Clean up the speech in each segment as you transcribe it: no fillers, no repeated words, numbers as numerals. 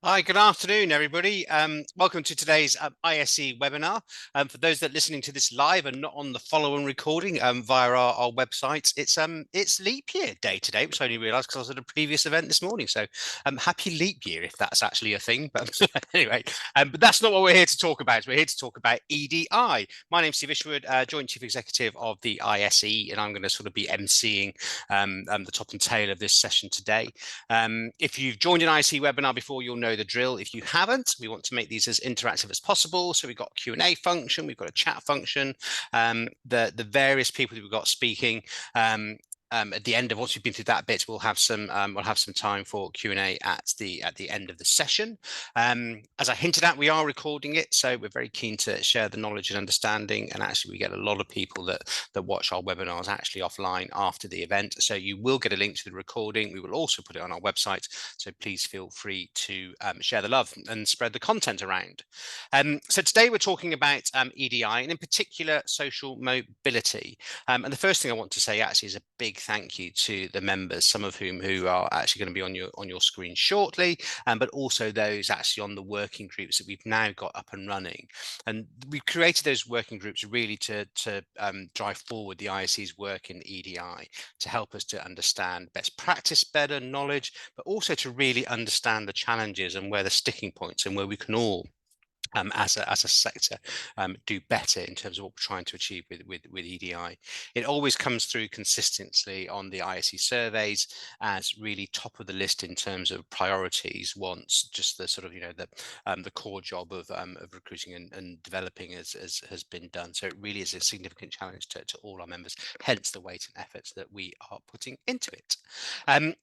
Hi, good afternoon, everybody. Welcome to today's ISE webinar. For those that are listening to this live and not on the follow-on recording via our website, it's leap year day today, which I only realised because I was at a previous event this morning. So happy leap year, if that's actually a thing. But anyway, but that's not what we're here to talk about. We're here to talk about EDI. My name's Steve Ishwood, Joint Chief Executive of the ISE, and I'm going to sort of be emceeing the top and tail of this session today. If you've joined an ISE webinar before, you'll know the drill. If you haven't, we want to make these as interactive as possible. So we've got a Q&A function, we've got a chat function, the various people that we've got speaking. At the end of once we've been through that bit, we'll have some time for Q&A at the end of the session. As I hinted at, we are recording it, so we're very keen to share the knowledge and understanding. And actually, we get a lot of people that watch our webinars actually offline after the event. So you will get a link to the recording. We will also put it on our website. So please feel free to share the love and spread the content around. So today we're talking about EDI and in particular social mobility. And the first thing I want to say actually is a big thank you to the members, some of whom who are actually going to be on your screen shortly, but also those actually on the working groups that we've now got up and running. And we created those working groups really to drive forward the ISE's work in EDI, to help us to understand best practice better, knowledge, but also to really understand the challenges and where the sticking points and where we can all as a sector do better in terms of what we're trying to achieve with EDI. It always comes through consistently on the ISE surveys as really top of the list in terms of priorities once just the sort of the core job of recruiting and developing has been done. So it really is a significant challenge to all our members, hence the weight and efforts that we are putting into it.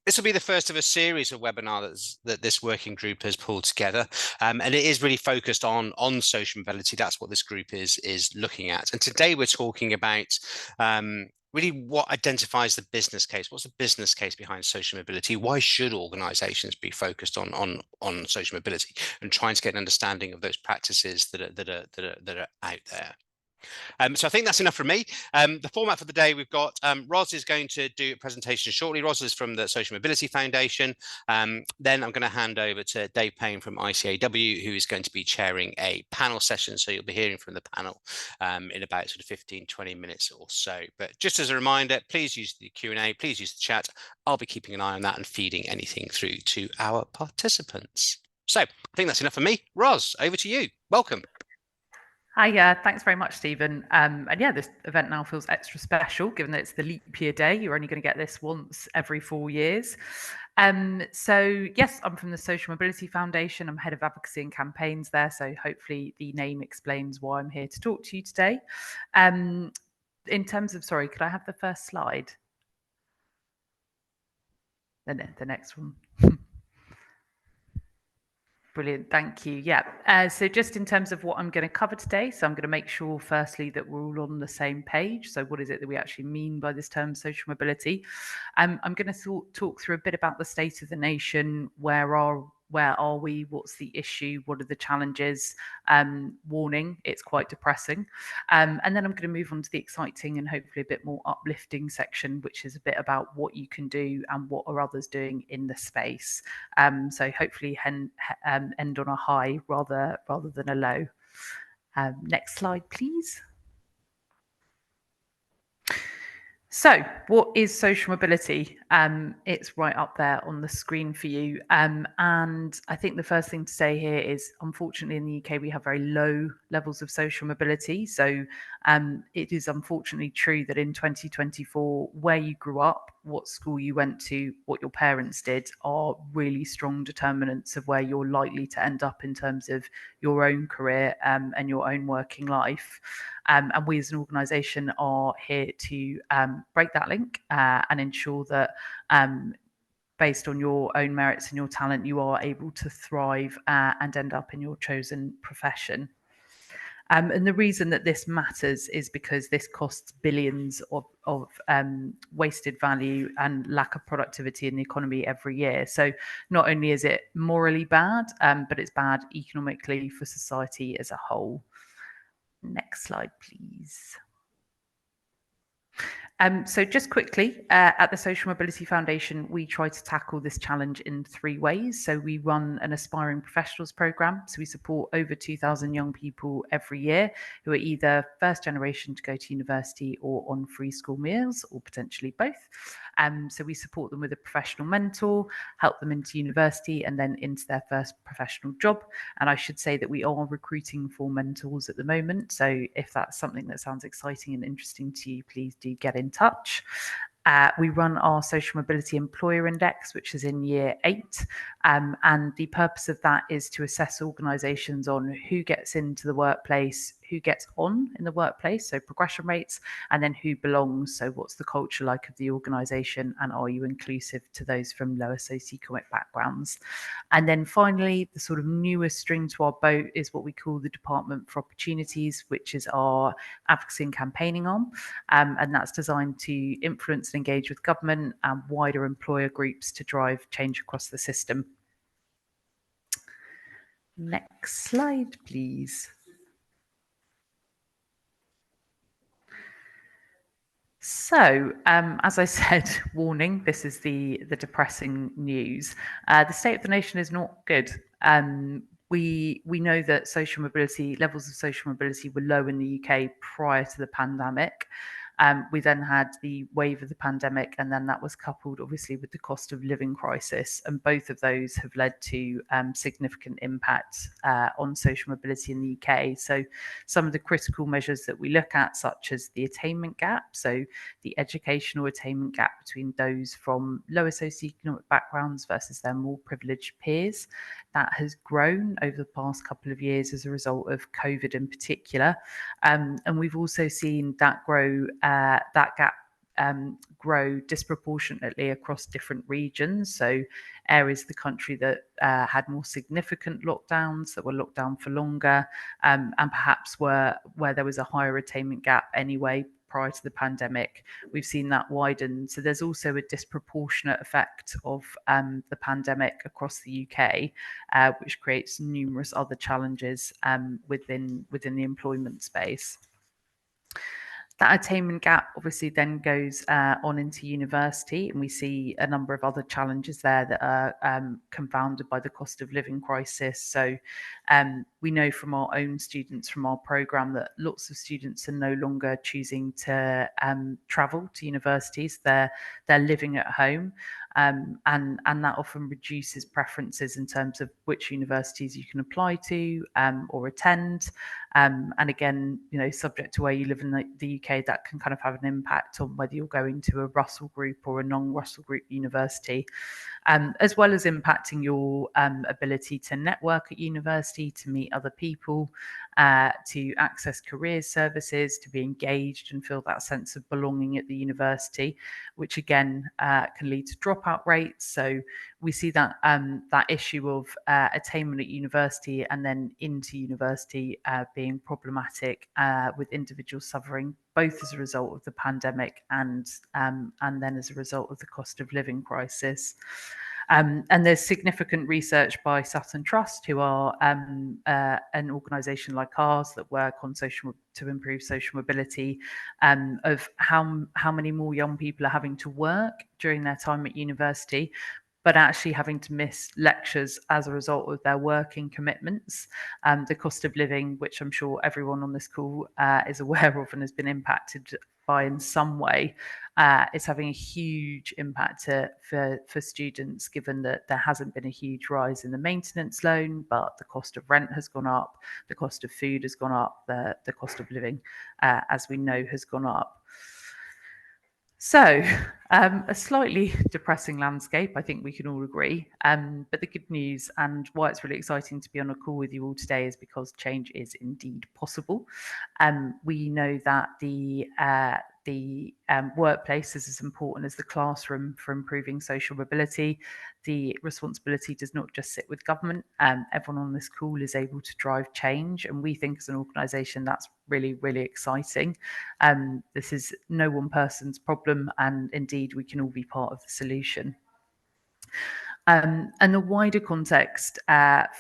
This will be the first of a series of webinars that this working group has pulled together, and it is really focused on social mobility. That's what this group is looking at. And today we're talking about really what identifies the business case. What's the business case behind social mobility? Why should organizations be focused on social mobility and trying to get an understanding of those practices that are out there? So I think that's enough from me. The format for the day, we've got Ros is going to do a presentation shortly. Ros is from the Social Mobility Foundation. Then I'm going to hand over to Dave Payne from ICAEW, who is going to be chairing a panel session. So you'll be hearing from the panel in about sort of 15, 20 minutes or so. But just as a reminder, please use the Q&A, please use the chat. I'll be keeping an eye on that and feeding anything through to our participants. So I think that's enough for me. Ros, over to you. Welcome. Hi, thanks very much, Stephen. And yeah, this event now feels extra special, given that it's the leap year day. You're only going to get this once every 4 years. So yes, I'm from the Social Mobility Foundation. I'm head of advocacy and campaigns there. So hopefully the name explains why I'm here to talk to you today. In terms of, sorry, could I have the first slide? The next one. Brilliant, thank you. Yeah, so just in terms of what I'm going to cover today, so I'm going to make sure firstly that we're all on the same page. So what is it that we actually mean by this term social mobility? I'm going to talk through a bit about the state of the nation. Where are we? What's the issue? What are the challenges? Warning, it's quite depressing. And then I'm going to move on to the exciting and hopefully a bit more uplifting section, which is a bit about what you can do and what are others doing in the space. So hopefully end on a high rather than a low. Next slide, please. So what is social mobility? It's right up there on the screen for you. And I think the first thing to say here is, unfortunately, in the UK, we have very low levels of social mobility. So it is unfortunately true that in 2024, where you grew up, what school you went to, what your parents did are really strong determinants of where you're likely to end up in terms of your own career and your own working life. And we as an organisation are here to break that link and ensure that based on your own merits and your talent, you are able to thrive and end up in your chosen profession. And the reason that this matters is because this costs billions of wasted value and lack of productivity in the economy every year. So not only is it morally bad, but it's bad economically for society as a whole. Next slide, please. So just quickly, at the Social Mobility Foundation, we try to tackle this challenge in 3 ways. So we run an aspiring professionals programme. So we support over 2,000 young people every year who are either first generation to go to university or on free school meals, or potentially both. So we support them with a professional mentor, help them into university and then into their first professional job. And I should say that we are recruiting for mentors at the moment. So if that's something that sounds exciting and interesting to you, please do get in touch. We run our Social Mobility Employer Index, which is in year 8. And the purpose of that is to assess organisations on who gets into the workplace, who gets on in the workplace, so progression rates, and then who belongs, so what's the culture like of the organisation, and are you inclusive to those from lower socioeconomic backgrounds. And then finally, the sort of newest string to our boat is what we call the Department for Opportunities, which is our advocacy and campaigning arm. And that's designed to influence and engage with government and wider employer groups to drive change across the system. Next slide, please. So, as I said, warning, this is the depressing news. The state of the nation is not good. We know that social mobility, levels of social mobility were low in the UK prior to the pandemic. We then had the wave of the pandemic, and then that was coupled obviously with the cost of living crisis, and both of those have led to significant impact on social mobility in the UK. So some of the critical measures that we look at, such as the attainment gap, so the educational attainment gap between those from lower socioeconomic backgrounds versus their more privileged peers, that has grown over the past couple of years as a result of COVID in particular. And we've also seen that gap grow disproportionately across different regions. So areas of the country that had more significant lockdowns, that were locked down for longer, and perhaps where there was a higher attainment gap anyway prior to the pandemic, we've seen that widen. So there's also a disproportionate effect of the pandemic across the UK, which creates numerous other challenges within the employment space. That attainment gap obviously then goes on into university, and we see a number of other challenges there that are confounded by the cost of living crisis. So we know from our own students from our programme that lots of students are no longer choosing to travel to universities. They're living at home. And that often reduces preferences in terms of which universities you can apply to or attend. And again, you know, subject to where you live in the UK, that can kind of have an impact on whether you're going to a Russell Group or a non-Russell Group university, as well as impacting your ability to network at university, to meet other people, to access career services, to be engaged and feel that sense of belonging at the university, which again can lead to dropout rates. So we see that that issue of attainment at university and then into university being problematic, with individuals suffering both as a result of the pandemic and then as a result of the cost of living crisis. And there's significant research by Sutton Trust, who are an organisation like ours that work on to improve social mobility, of how many more young people are having to work during their time at university, but actually having to miss lectures as a result of their working commitments. The cost of living, which I'm sure everyone on this call is aware of and has been impacted by in some way, is having a huge impact for students, given that there hasn't been a huge rise in the maintenance loan, but the cost of rent has gone up, the cost of food has gone up, the cost of living, as we know, has gone up. So, a slightly depressing landscape, I think we can all agree. But the good news, and why it's really exciting to be on a call with you all today, is because change is indeed possible. We know that the workplace is as important as the classroom for improving social mobility. The responsibility does not just sit with government. Everyone on this call is able to drive change, and we think as an organisation that's really, really exciting. This is no one person's problem, and indeed we can all be part of the solution. And the wider context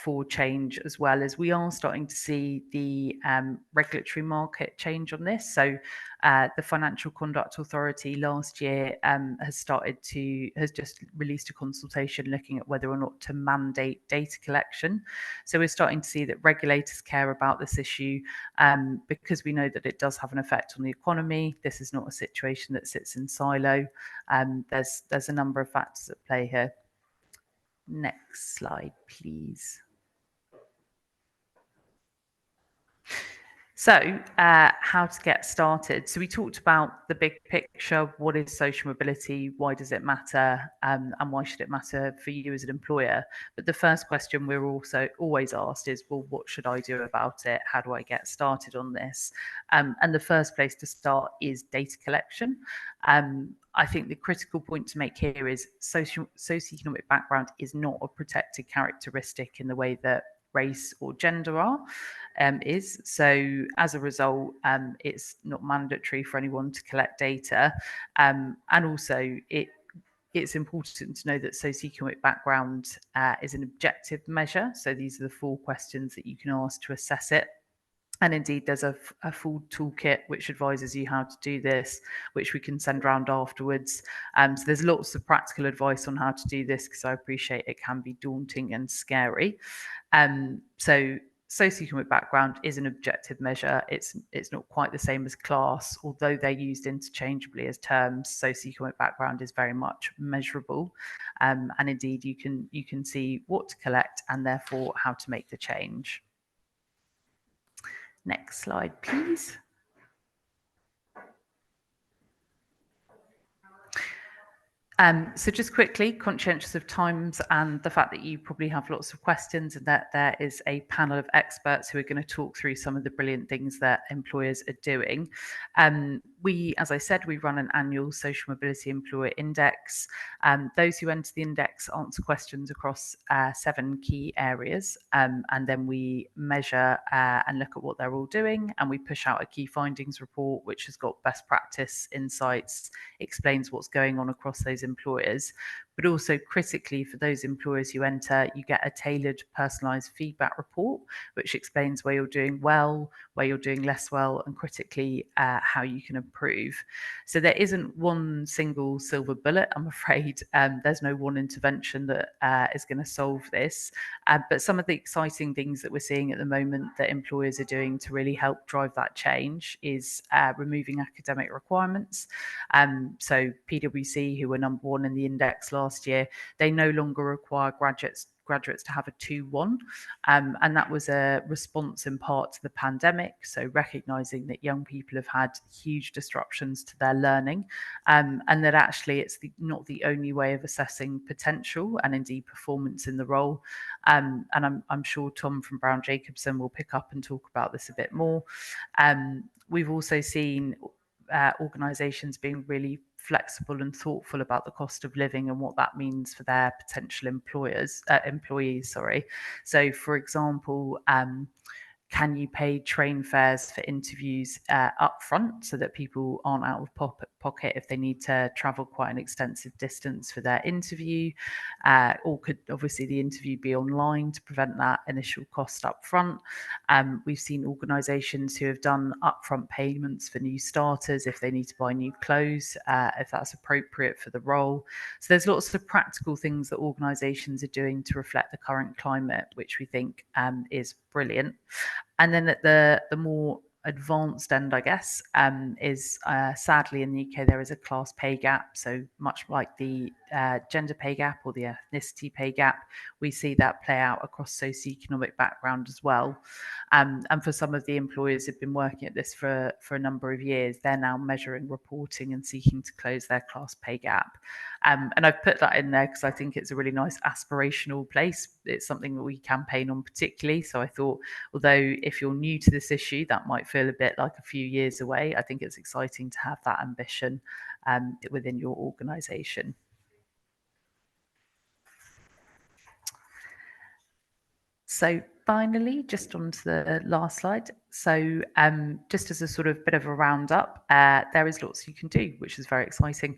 for change as well is we are starting to see the regulatory market change on this. So the Financial Conduct Authority last year has just released a consultation looking at whether or not to mandate data collection. So we're starting to see that regulators care about this issue because we know that it does have an effect on the economy. This is not a situation that sits in silo. There's a number of factors at play here. Next slide, please. So how to get started. So we talked about the big picture. What is social mobility? Why does it matter? And why should it matter for you as an employer? But the first question we're also always asked is, well, what should I do about it? How do I get started on this? And the first place to start is data collection. I think the critical point to make here is socioeconomic background is not a protected characteristic in the way that race or gender is. So as a result, it's not mandatory for anyone to collect data. And also it's important to know that socioeconomic background is an objective measure. So these are the 4 questions that you can ask to assess it. And indeed, there's a full toolkit which advises you how to do this, which we can send around afterwards. So there's lots of practical advice on how to do this because I appreciate it can be daunting and scary. So socioeconomic background is an objective measure. It's not quite the same as class, although they're used interchangeably as terms. Socioeconomic background is very much measurable, and indeed you can see what to collect and therefore how to make the change. Next slide, please. So just quickly, conscientious of times and the fact that you probably have lots of questions and that there is a panel of experts who are going to talk through some of the brilliant things that employers are doing. As I said, we run an annual social mobility employer index. Those who enter the index answer questions across 7 key areas, and then we measure and look at what they're all doing, and we push out a key findings report which has got best practice insights, explains what's going on across those employers. But also critically, for those employers who enter, you get a tailored personalised feedback report which explains where you're doing well, where you're doing less well, and critically how you can improve. So there isn't one single silver bullet, I'm afraid. There's no one intervention that is going to solve this. But some of the exciting things that we're seeing at the moment that employers are doing to really help drive that change is removing academic requirements. So PwC, who were number 1 in the index last year, they no longer require graduates to have a 2-1, and that was a response in part to the pandemic, so recognizing that young people have had huge disruptions to their learning, and that actually it's not the only way of assessing potential and indeed performance in the role. And I'm sure Tom from Browne Jacobson will pick up and talk about this a bit more. We've also seen organisations being really flexible and thoughtful about the cost of living and what that means for their potential employees. So, for example, can you pay train fares for interviews up front so that people aren't out of pocket if they need to travel quite an extensive distance for their interview? Or could obviously the interview be online to prevent that initial cost up front? We've seen organisations who have done upfront payments for new starters if they need to buy new clothes, if that's appropriate for the role. So there's lots of practical things that organisations are doing to reflect the current climate, which we think is brilliant. And then at the more advanced end, I guess, is sadly in the UK there is a class pay gap. So much like the gender pay gap or the ethnicity pay gap, we see that play out across socioeconomic background as well. And for some of the employers who've been working at this for a number of years, they're now measuring, reporting and seeking to close their class pay gap. And I've put that in there because I think it's a really nice aspirational place. It's something that we campaign on particularly. So I thought, although if you're new to this issue, that might feel a bit like a few years away, I think it's exciting to have that ambition within your organisation. So finally, just onto the last slide. So just as a sort of bit of a roundup, there is lots you can do, which is very exciting.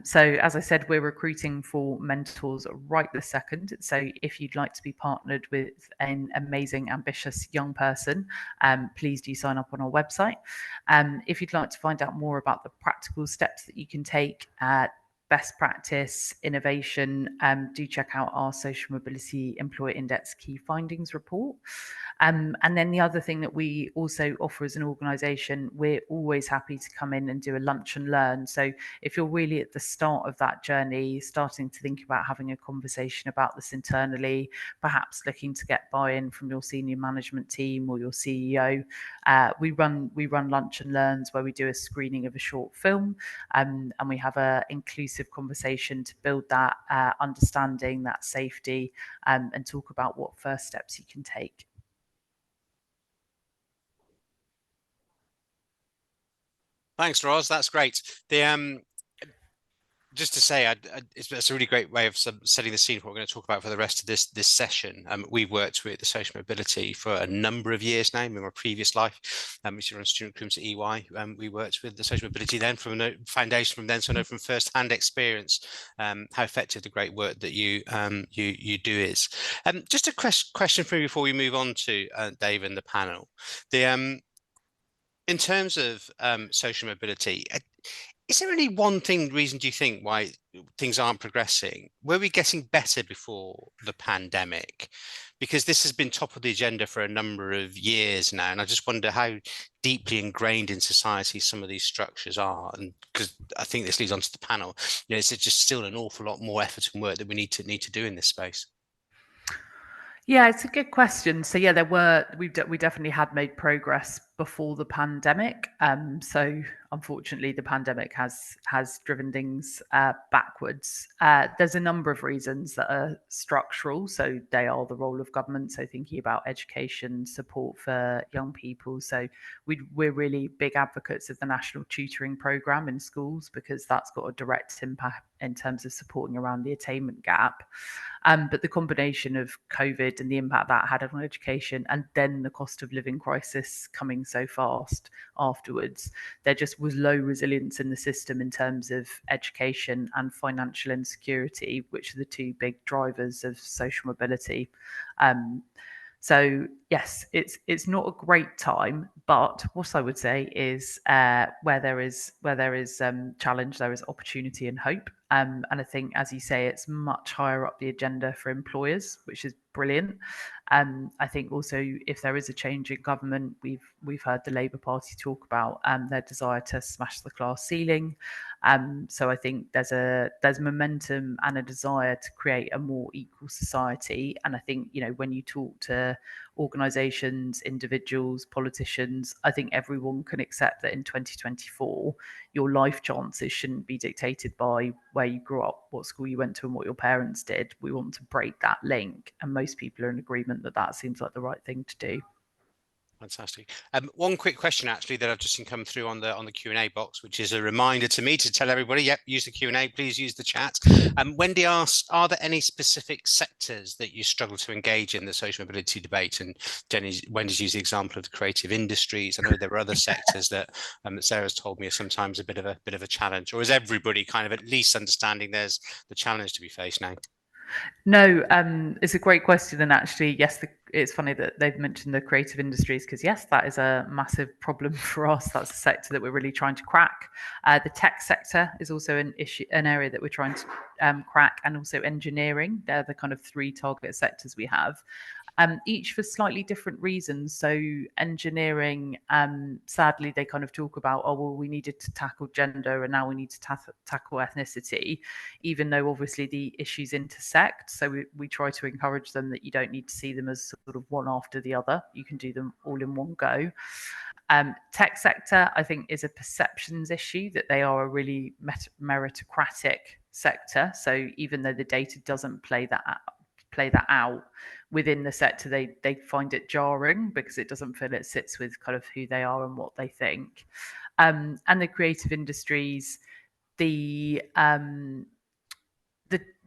So as I said, we're recruiting for mentors right this second. So if you'd like to be partnered with an amazing, ambitious young person, please do sign up on our website. If you'd like to find out more about the practical steps that you can take, best practice, innovation, do check out our Social Mobility Employer Index Key Findings report. And then the other thing that we also offer as an organisation, we're always happy to come in and do a lunch and learn. So if you're really at the start of that journey, starting to think about having a conversation about this internally, perhaps looking to get buy-in from your senior management team or your CEO, we run lunch and learns where we do a screening of a short film, and we have an inclusive conversation to build that understanding, that safety, and talk about what first steps you can take. Thanks, Roz. That's great. The just to say, it's a really great way of setting the scene for what we're going to talk about for the rest of this session. We've worked with the social mobility for a number of years now. In my previous life, we used to run student rooms at EY. We worked with the social mobility then from a foundation from then, so I know from first-hand experience how effective the great work that you do is. Just a question for you before we move on to Dave and the panel. In terms of social mobility, is there any one reason do you think why things aren't progressing? Were we getting better before the pandemic? Because this has been top of the agenda for a number of years now, and I just wonder how deeply ingrained in society some of these structures are. And because I think this leads on to the panel, is it just still an awful lot more effort and work that we need to do in this space? Yeah, it's a good question. So yeah, we definitely had made progress before the pandemic. So unfortunately, the pandemic has driven things backwards. There's a number of reasons that are structural. So they are the role of government. So thinking about education, support for young people. So we're really big advocates of the National Tutoring Programme in schools because that's got a direct impact in terms of supporting around the attainment gap. But the combination of COVID and the impact that had on education, and then the cost of living crisis coming so fast afterwards, there just was low resilience in the system in terms of education and financial insecurity, which are the two big drivers of social mobility. So yes, it's not a great time, but what I would say is where there is challenge, there is opportunity and hope. And I think, as you say, it's much higher up the agenda for employers, which is brilliant. I think also if there is a change in government, we've heard the Labour Party talk about their desire to smash the class ceiling. So I think there's momentum and a desire to create a more equal society. And I think, when you talk to organisations, individuals, politicians, I think everyone can accept that in 2024, your life chances shouldn't be dictated by where you grew up, what school you went to, and what your parents did. We want to break that link. And most people are in agreement that seems like the right thing to do. Fantastic. One quick question actually that I've just seen come through on the Q&A box, which is a reminder to me to tell everybody, yep, use the Q&A, please use the chat. Wendy asks, are there any specific sectors that you struggle to engage in the social mobility debate? And Wendy's used the example of the creative industries. I know there are other sectors that Sarah's told me are sometimes a bit of a challenge, or is everybody kind of at least understanding there's the challenge to be faced now? No, it's a great question. And actually, yes, it's funny that they've mentioned the creative industries because, yes, that is a massive problem for us. That's a sector that we're really trying to crack. The tech sector is also an area that we're trying to crack, and also engineering. They're the kind of three target sectors we have. Each for slightly different reasons. So engineering, sadly, they kind of talk about, oh, well, we needed to tackle gender and now we need to tackle ethnicity, even though obviously the issues intersect. So we try to encourage them that you don't need to see them as sort of one after the other. You can do them all in one go. Tech sector, I think, is a perceptions issue that they are a really meritocratic sector. So even though the data doesn't play that out within the sector, they find it jarring because it doesn't feel it sits with kind of who they are and what they think. And the creative industries, the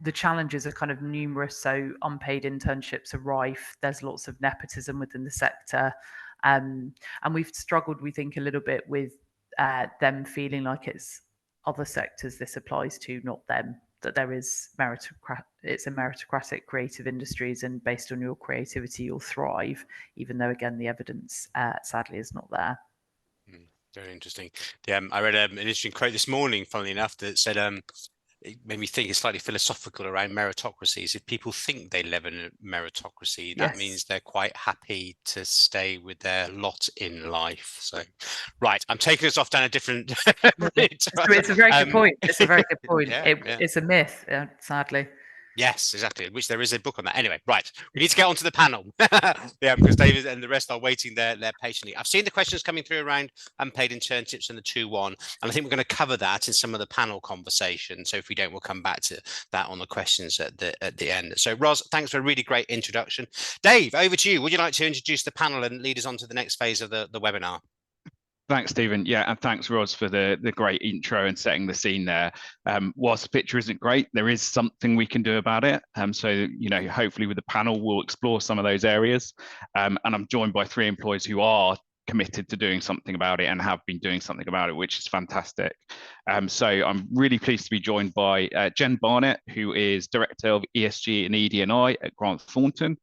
the challenges are kind of numerous. So unpaid internships are rife. There's lots of nepotism within the sector. And we've struggled, we think, a little bit with them feeling like it's other sectors this applies to, not them. That there is it's a meritocratic creative industries, and based on your creativity, you'll thrive, even though, again, the evidence sadly is not there. Very interesting. Yeah, I read an interesting quote this morning, funnily enough, that said it made me think it's slightly philosophical around meritocracies. If people think they live in a meritocracy, that means they're quite happy to stay with their lot in life. So, right, I'm taking us off down a different route. It's a very good point. It's a very good point. Yeah, It's a myth, sadly. Yes, exactly. Which there is a book on that. Anyway, right. We need to get onto the panel. Yeah, because David and the rest are waiting there patiently. I've seen the questions coming through around unpaid internships and the 2-1, and I think we're going to cover that in some of the panel conversation. So if we don't, we'll come back to that on the questions at the end. So Ros, thanks for a really great introduction. Dave, over to you. Would you like to introduce the panel and lead us on to the next phase of the webinar? Thanks, Stephen. Yeah, and thanks, Ros, for the great intro and setting the scene there. Whilst the picture isn't great, there is something we can do about it. So, you know, hopefully with the panel, we'll explore some of those areas. And I'm joined by 3 employees who are committed to doing something about it and have been doing something about it, which is fantastic. So I'm really pleased to be joined by Jen Barnett, who is Director of ESG and ED&I at Grant Thornton.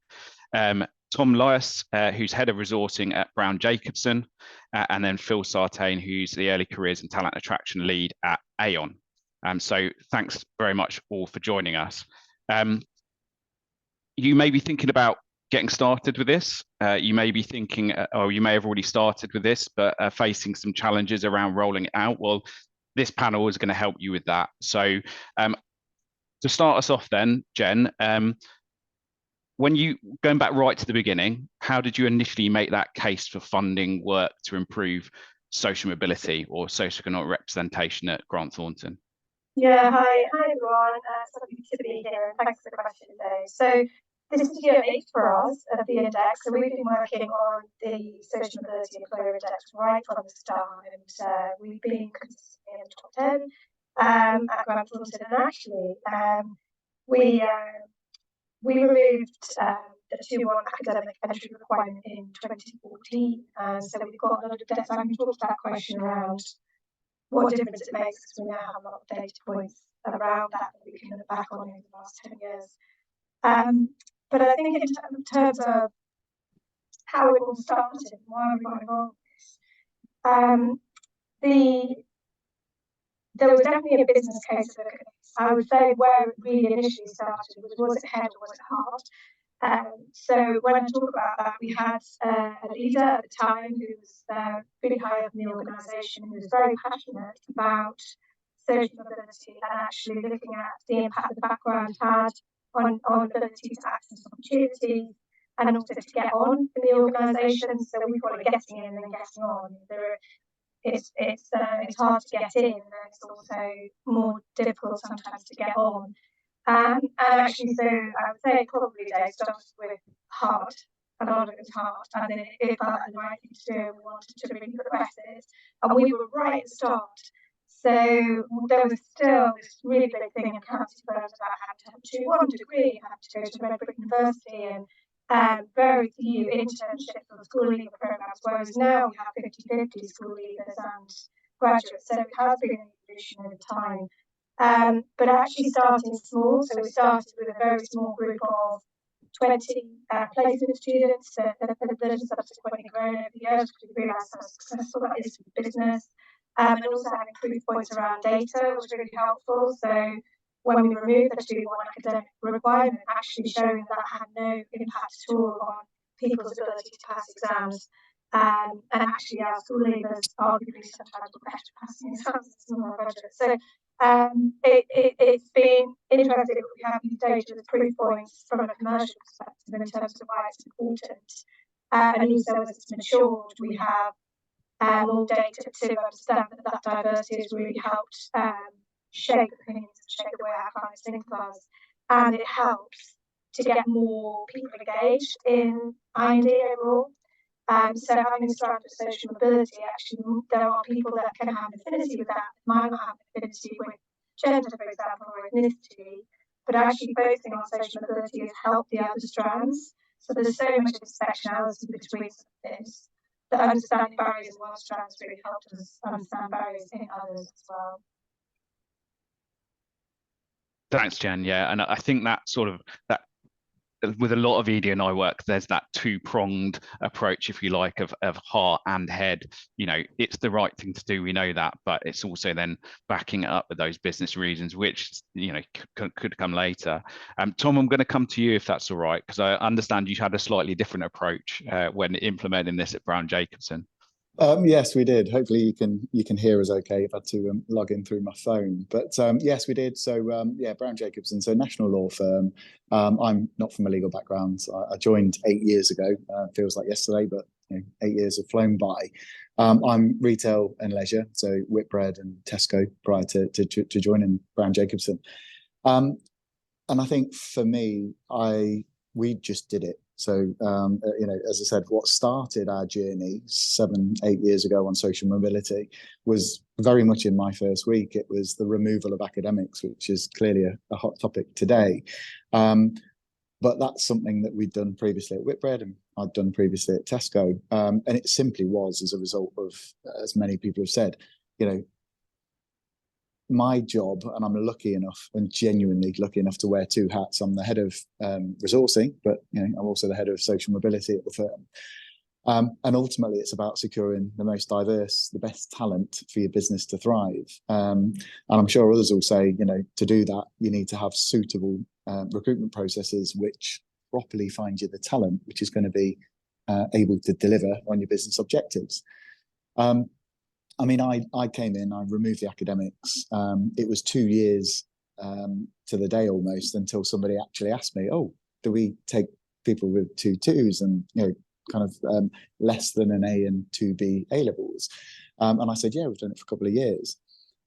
Tom Lyas, who's Head of Resourcing at Browne Jacobson, and then Phil Sartain, who's the Early Careers and Talent Attraction Lead at Aon. So thanks very much all for joining us. You may be thinking about getting started with this. You may be thinking, or you may have already started with this, but facing some challenges around rolling it out. Well, this panel is going to help you with that. So to start us off then, Jen, when you, going back right to the beginning, how did you initially make that case for funding work to improve social mobility or socioeconomic representation at Grant Thornton? Yeah, hi everyone. So happy to be here. Thanks for the question, Dave. So this is year 8 for us at the index. So we've been working on the social mobility employer index right from the start, and we've been consistently in the top 10 at Grant Thornton. And actually, we removed the 2-1 academic entry requirement in 2014. So we've got a lot of data. I'm talking about that question around what difference it makes, because we now have a lot of data points around that we can look back on in the last 10 years. But I think in terms of how it all started, why we got involved with this, there was definitely a business case to look at this. I would say where it really initially started was it head or was it heart? So when I talk about that, we had a leader at the time who was really high up in the organisation, who was very passionate about social mobility and actually looking at the impact the background had on ability to access opportunities and also to get on in the organisation. So we call it getting in and then getting on. It's hard to get in, and it's also more difficult sometimes to get on. And actually, so I would say probably Dave starts with heart. A lot of it was heart, and then it felt like the right thing to do. We wanted to really progress it, and we were right at the start. So there was still this really big thing in accounting firms about having to have a 2-1 degree, having to go to Redbridge University, and very few internships or school leaver programs, whereas now we have 50-50 school leavers and graduates. So it has been an evolution over time. But actually starting small, so we started with a very small group of 20 placement students that have subsequently grown over the years, because we realised how successful that is for the business. And also having proof points around data was really helpful. So when we removed the 2-1 academic requirement, actually showing that had no impact at all on people's ability to pass exams. And actually our school leavers arguably sometimes were better passing exams than some of our graduates. So it's been interesting that we have these data as proof points from a commercial perspective in terms of why it's important. And also as it's matured, we have more data to understand that diversity has really helped shape opinions and shape the way our clients think of us. And it helps to get more people engaged in I&D overall. So having a strand of social mobility, actually there are people that can have an affinity with that, might not have an affinity with gender, for example, or ethnicity. but actually focusing on social mobility has helped the other strands. So there's so much intersectionality between this that understanding barriers in one strand has really helped us understand barriers in others as well. Thanks, Jen. Yeah, and I think that sort of that with a lot of ED&I work, there's that two-pronged approach, if you like, of heart and head. You know, it's the right thing to do, we know that, but it's also then backing it up with those business reasons, which, you know, could come later. Tom, I'm going to come to you if that's all right, because I understand you had a slightly different approach when implementing this at Browne Jacobson. Yes, we did. Hopefully you can hear us okay. I've had to log in through my phone, but yes, we did. So yeah, Browne Jacobson, so national law firm. I'm not from a legal background. I joined 8 years ago. Feels like yesterday, but you know, 8 years have flown by. I'm retail and leisure, so Whitbread and Tesco prior to joining Browne Jacobson. And I think for me, we just did it. So, you know, as I said, what started our journey 7-8 years ago on social mobility was very much in my first week. It was the removal of academics, which is clearly a hot topic today. But that's something that we'd done previously at Whitbread and I'd done previously at Tesco. And it simply was as a result of, as many people have said, you know, my job, and I'm lucky enough and genuinely lucky enough to wear two hats. I'm the head of resourcing, but you know, I'm also the head of social mobility at the firm. And ultimately, it's about securing the most diverse, the best talent for your business to thrive. And I'm sure others will say, you know, to do that, you need to have suitable recruitment processes which properly find you the talent, which is going to be able to deliver on your business objectives. I mean, I came in, I removed the academics. It was 2 years to the day almost until somebody actually asked me, oh, do we take people with 2 2s and, you know, kind of less than an A and 2 B A-levels? And I said, yeah, we've done it for a couple of years.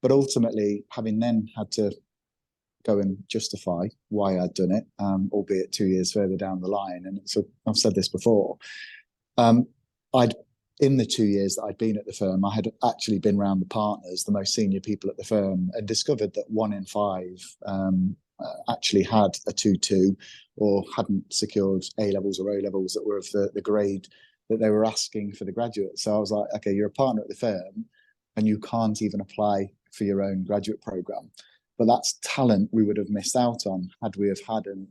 But ultimately, having then had to go and justify why I'd done it, albeit 2 years further down the line, and so I've said this before, in the 2 years that I'd been at the firm, I had actually been around the partners, the most senior people at the firm, and discovered that 1 in 5 actually had a 2-2 or hadn't secured A-levels or O-levels that were of the grade that they were asking for the graduates. So I was like, okay, you're a partner at the firm and you can't even apply for your own graduate program. But that's talent we would have missed out on had we have had an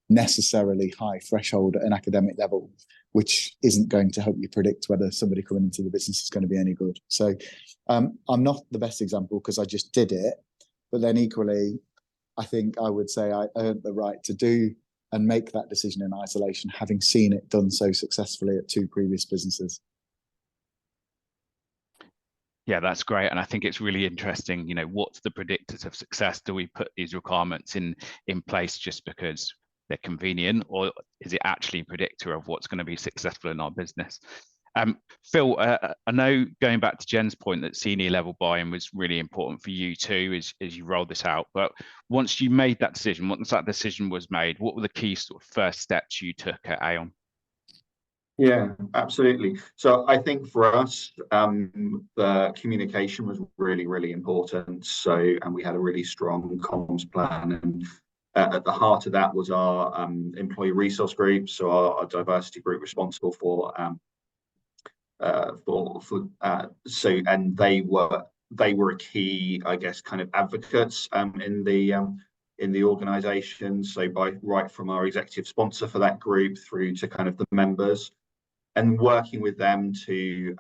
unnecessarily high threshold at an academic level, which isn't going to help you predict whether somebody coming into the business is going to be any good. So I'm not the best example because I just did it, but then equally, I think I would say I earned the right to do and make that decision in isolation, having seen it done so successfully at 2 previous businesses. Yeah, that's great. And I think it's really interesting, you know, what's the predictors of success? Do we put these requirements in place just because they're convenient, or is it actually a predictor of what's going to be successful in our business? Phil, I know going back to Jen's point that senior level buy-in was really important for you too as you rolled this out, but once you made that decision, once that decision was made, what were the key sort of first steps you took at Aon? Yeah, absolutely. So I think for us, the communication was really, really important. So, and we had a really strong comms plan, and at the heart of that was our employee resource group, so our diversity group responsible for and they were a key, I guess, kind of advocates in the organisation. So right from our executive sponsor for that group through to kind of the members, and working with them to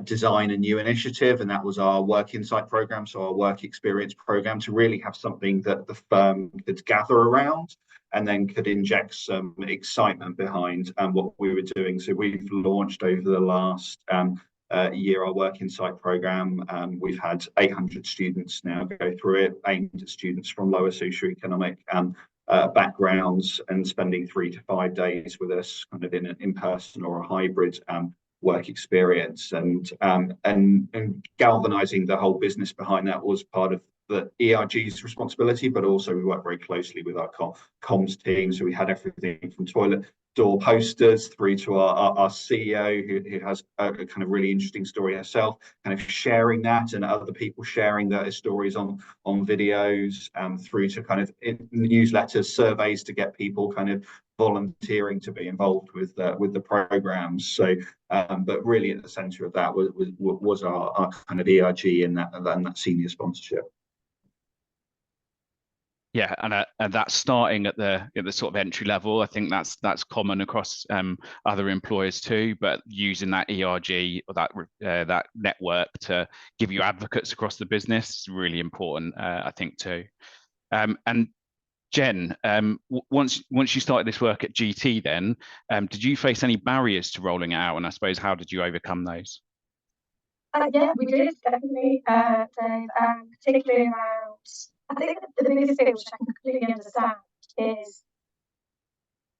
design a new initiative, and that was our work insight program, so our work experience program, to really have something that the firm could gather around and then could inject some excitement behind what we were doing. So we've launched over the last year our work insight program. We've had 800 students now go through it, aimed at students from lower socioeconomic backgrounds, and spending 3 to 5 days with us, kind of in an in-person or a hybrid work experience, and galvanizing the whole business behind that was part of ERG's responsibility, but also we work very closely with our comms team. So we had everything from toilet door posters through to our CEO, who has a kind of really interesting story herself, kind of sharing that, and other people sharing their stories on videos, through to kind of newsletters, surveys to get people kind of volunteering to be involved with the programs. So but really at the center of that was our kind of ERG and that senior sponsorship. Yeah, and that's starting at the sort of entry level. I think that's common across other employers too. But using that ERG or that network to give you advocates across the business is really important, I think too. And Jen, once you started this work at GT, then did you face any barriers to rolling it out? And I suppose how did you overcome those? Yeah, we did definitely, Dave, particularly around. I think the biggest thing, which I can completely understand, is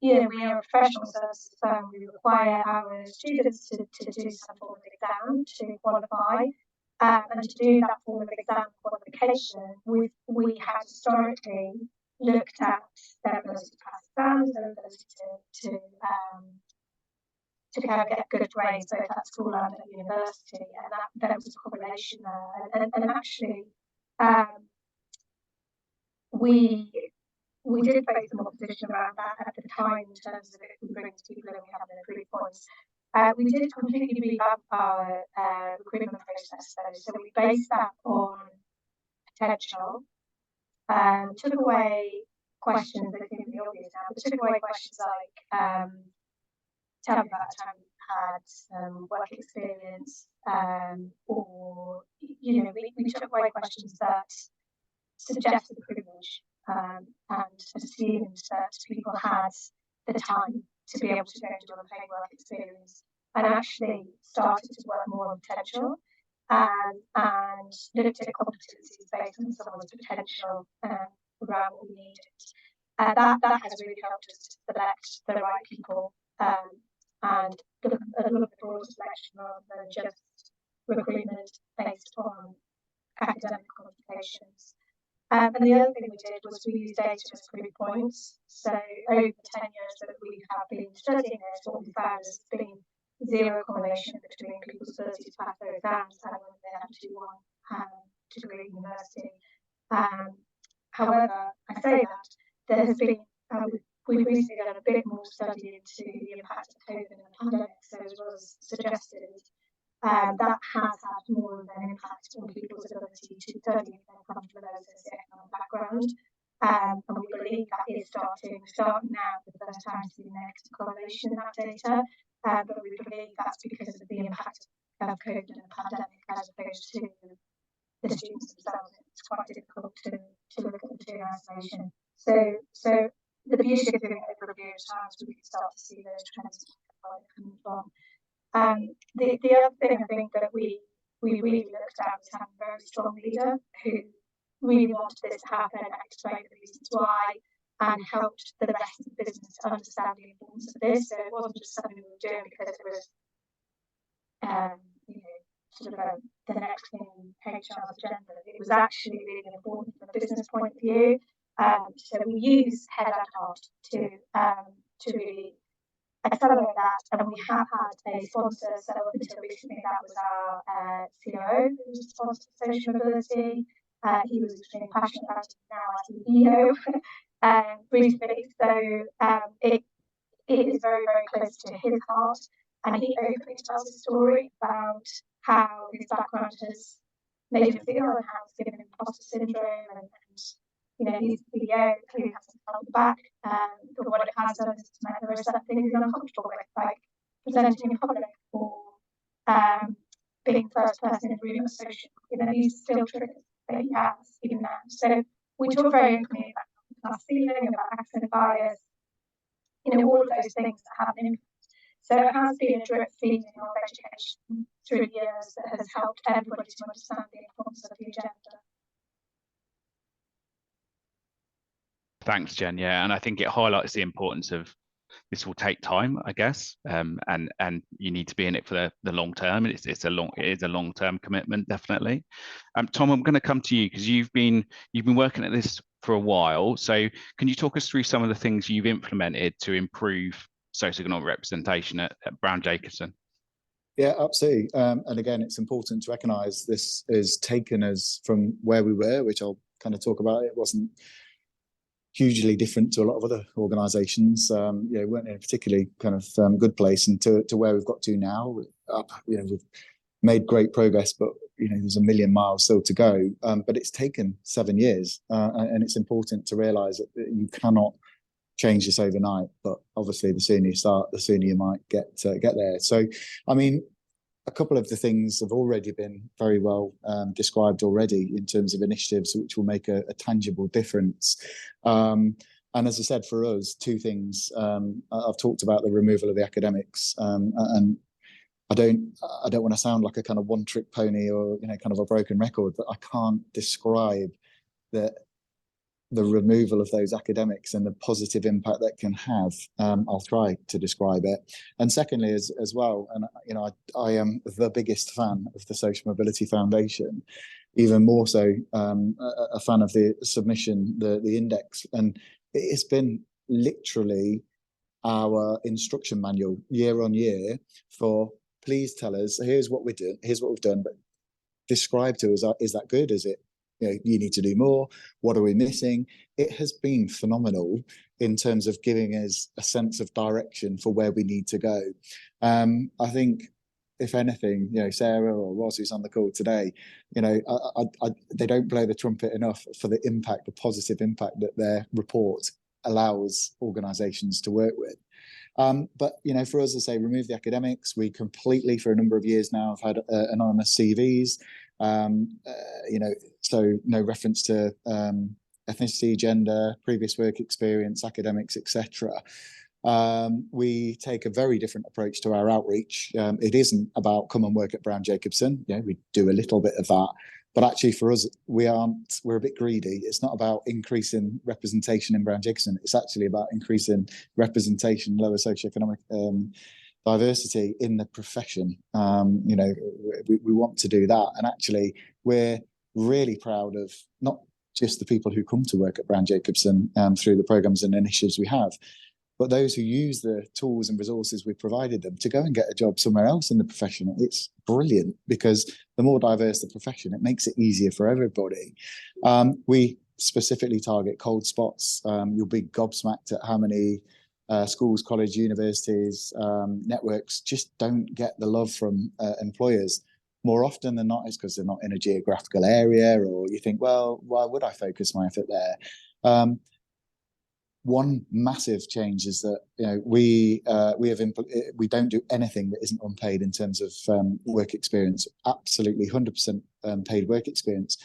we are a professional services firm. We require our students to do some form of exam to qualify, and to do that form of exam qualification, we had historically looked at their ability to pass exams, their ability to kind of get good grades both at school and at university, and there was a correlation there. And actually, we did face some opposition around that at the time in terms of if we bring people in, we have an agreed points. We did completely revamp our recruitment process though, so we based that on potential, took away questions that seem to be obvious now, but took away questions like tell me about a time you had work experience, or we took away questions that suggested privilege, and assumed that people had the time to be able to go and do a paid work experience, and actually started to work more on potential, and looked at competencies based on someone's potential around what we needed. That has really helped us to select the right people, and look at a little bit broader selection rather than just recruitment based on academic qualifications. And the other thing we did was we used data as proof points. So over the 10 years that we have been studying this, what we found has been zero correlation between people's ability to pass their exams and whether they have a degree at university. However, I say that there has been, we've recently done a bit more study into the impact of COVID and the pandemic, so as was suggested, that has had more of an impact on people's ability to study if they come from a low socioeconomic background. And we believe that is starting now for the first time to see a negative correlation in that data. But we believe that's because of the impact of COVID and the pandemic as opposed to the students themselves. It's quite difficult to look at the two in isolation. So the beauty of doing it over a period of time is we can start to see those trends coming from. The other thing I think that we really looked at was having a very strong leader who really wanted this to happen and explained the reasons why, and helped the rest of the business to understand the importance of this. So it wasn't just something we were doing because it was sort of the next thing on HR's agenda. It was actually really important from a business point of view. So we use Head and Heart to really accelerate that, and we have had a sponsor. So up until recently, that was our COO, who was responsible for social mobility. He was extremely passionate about it. Now as CEO, recently. So it is very, very close to his heart, and he openly tells a story about how his background has made him feel and how it's given him imposter syndrome, and he's the CEO, clearly has to hold back, but what it has done is to make there are certain things he's uncomfortable with, like presenting in public or being first person in a room at social. These still triggers that he has even now. So we talk very openly about class feeling, about accent bias, all of those things that have an impact. So it has been a drip feeding of education through the years that has helped everybody to understand the importance of the agenda. Thanks, Jen. Yeah, and I think it highlights the importance of this will take time, I guess, and you need to be in it for the long term. It is a long term commitment, definitely. Tom, I'm going to come to you because you've been working at this for a while. So can you talk us through some of the things you've implemented to improve socioeconomic representation at Browne Jacobson? Yeah, absolutely. And again, it's important to recognise this is taken us from where we were, which I'll kind of talk about. It wasn't hugely different to a lot of other organisations. Weren't in a particularly kind of good place, and to where we've got to now. We've made great progress, but there's a million miles still to go. But it's taken 7 years, and it's important to realise that you cannot change this overnight. But obviously, the sooner you start, the sooner you might get there. So, I mean, a couple of the things have already been very well described already in terms of initiatives which will make a tangible difference. And as I said, for us, two things. I've talked about the removal of the academics, and I don't want to sound like a kind of one-trick pony or kind of a broken record, but I can't describe the removal of those academics and the positive impact that can have. I'll try to describe it. And secondly, as well, and I am the biggest fan of the Social Mobility Foundation, even more so a fan of the submission, the index, and it's been literally our instruction manual year on year for, please tell us, here's what we're doing, here's what we've done, but describe to us, is that good? Is it, you need to do more? What are we missing? It has been phenomenal in terms of giving us a sense of direction for where we need to go. I think, if anything, Sarah or Roz, who's on the call today, they don't blow the trumpet enough for the impact, the positive impact that their report allows organisations to work with. But for us to say, remove the academics, we completely, for a number of years now, have had anonymous CVs. So no reference to ethnicity, gender, previous work experience, academics, etc. We take a very different approach to our outreach. It isn't about come and work at Browne Jacobson. We do a little bit of that, but actually for us, we're a bit greedy. It's not about increasing representation in Browne Jacobson. It's actually about increasing representation, lower socioeconomic diversity in the profession. We want to do that, and actually we're really proud of not just the people who come to work at Browne Jacobson through the programs and initiatives we have, but those who use the tools and resources we've provided them to go and get a job somewhere else in the profession. It's brilliant, because the more diverse the profession, it makes it easier for everybody. We specifically target cold spots. You'll be gobsmacked at how many schools, colleges, universities, networks just don't get the love from employers. More often than not, it's because they're not in a geographical area, or you think, well, why would I focus my effort there? One massive change is that we don't do anything that isn't unpaid in terms of work experience. Absolutely 100% paid work experience,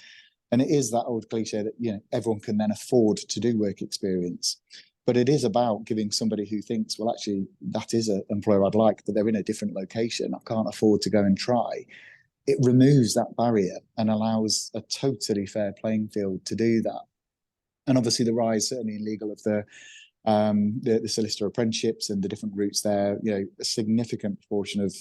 and it is that old cliche that everyone can then afford to do work experience. But it is about giving somebody who thinks, well, actually, that is an employer I'd like, but they're in a different location, I can't afford to go and try. It removes that barrier and allows a totally fair playing field to do that. And obviously the rise, certainly in legal, of the solicitor apprenticeships and the different routes there, a significant proportion of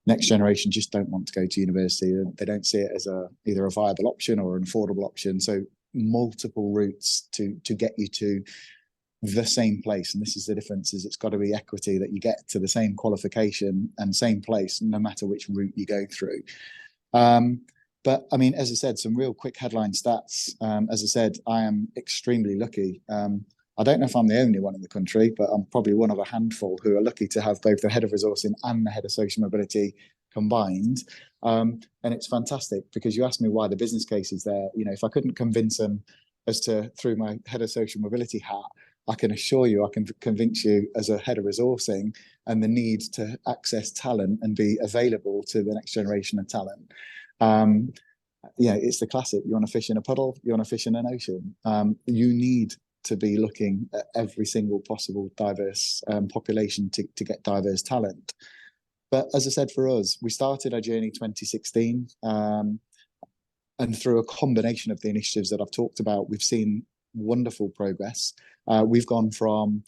next generation just don't want to go to university. They don't see it as either a viable option or an affordable option. So multiple routes to get you to the same place. And this is the difference, is it's got to be equity, that you get to the same qualification and same place, no matter which route you go through. But I mean, as I said, some real quick headline stats. As I said, I am extremely lucky. I don't know if I'm the only one in the country, but I'm probably one of a handful who are lucky to have both the head of resourcing and the head of social mobility combined. And it's fantastic, because you asked me why the business case is there. If I couldn't convince them as to, through my head of social mobility hat, I can assure you, I can convince you as a head of resourcing, and the need to access talent and be available to the next generation of talent. It's the classic. You want to fish in a puddle, you want to fish in an ocean. You need to be looking at every single possible diverse population to get diverse talent. But as I said, for us, we started our journey 2016, and through a combination of the initiatives that I've talked about, we've seen wonderful progress. We've gone from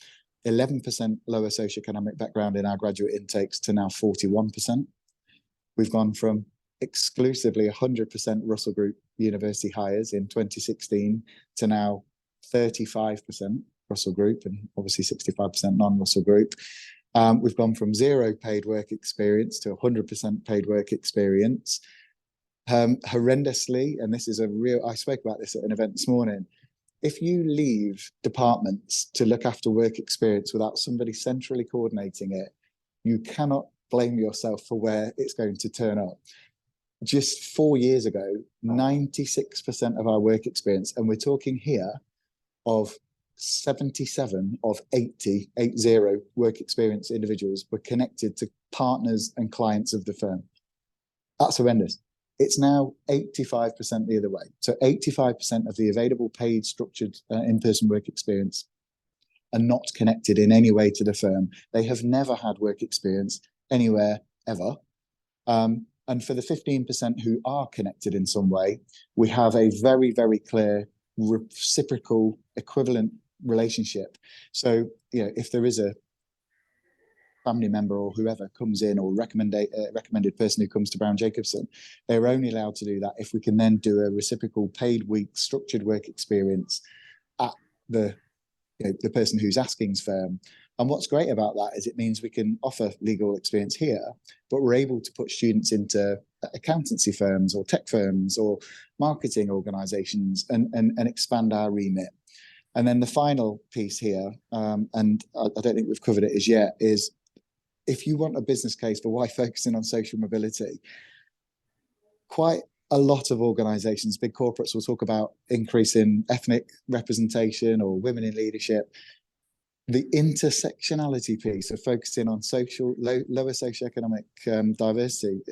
11% lower socioeconomic background in our graduate intakes to now 41%. We've gone from exclusively 100% Russell Group university hires in 2016 to now 35% Russell Group and obviously 65% non-Russell Group. We've gone from 0 paid work experience to 100% paid work experience. Horrendously, and this is a real, I spoke about this at an event this morning, if you leave departments to look after work experience without somebody centrally coordinating it, you cannot blame yourself for where it's going to turn up. Just 4 years ago, 96% of our work experience, and we're talking here of 77 of 80 work experience individuals were connected to partners and clients of the firm. That's horrendous. It's now 85% the other way. So 85% of the available paid structured in-person work experience are not connected in any way to the firm. They have never had work experience anywhere ever. And for the 15% who are connected in some way, we have a very, very clear reciprocal equivalent relationship. So, you know, if there is a family member or whoever comes in, or recommended person who comes to Browne Jacobson, they're only allowed to do that if we can then do a reciprocal paid week structured work experience at the person who's asking's firm. And what's great about that is it means we can offer legal experience here, but we're able to put students into accountancy firms or tech firms or marketing organizations and expand our remit. And then the final piece here, and I don't think we've covered it as yet, is if you want a business case for why focusing on social mobility, quite a lot of organizations, big corporates, will talk about increasing ethnic representation or women in leadership. The intersectionality piece of focusing on lower socioeconomic diversity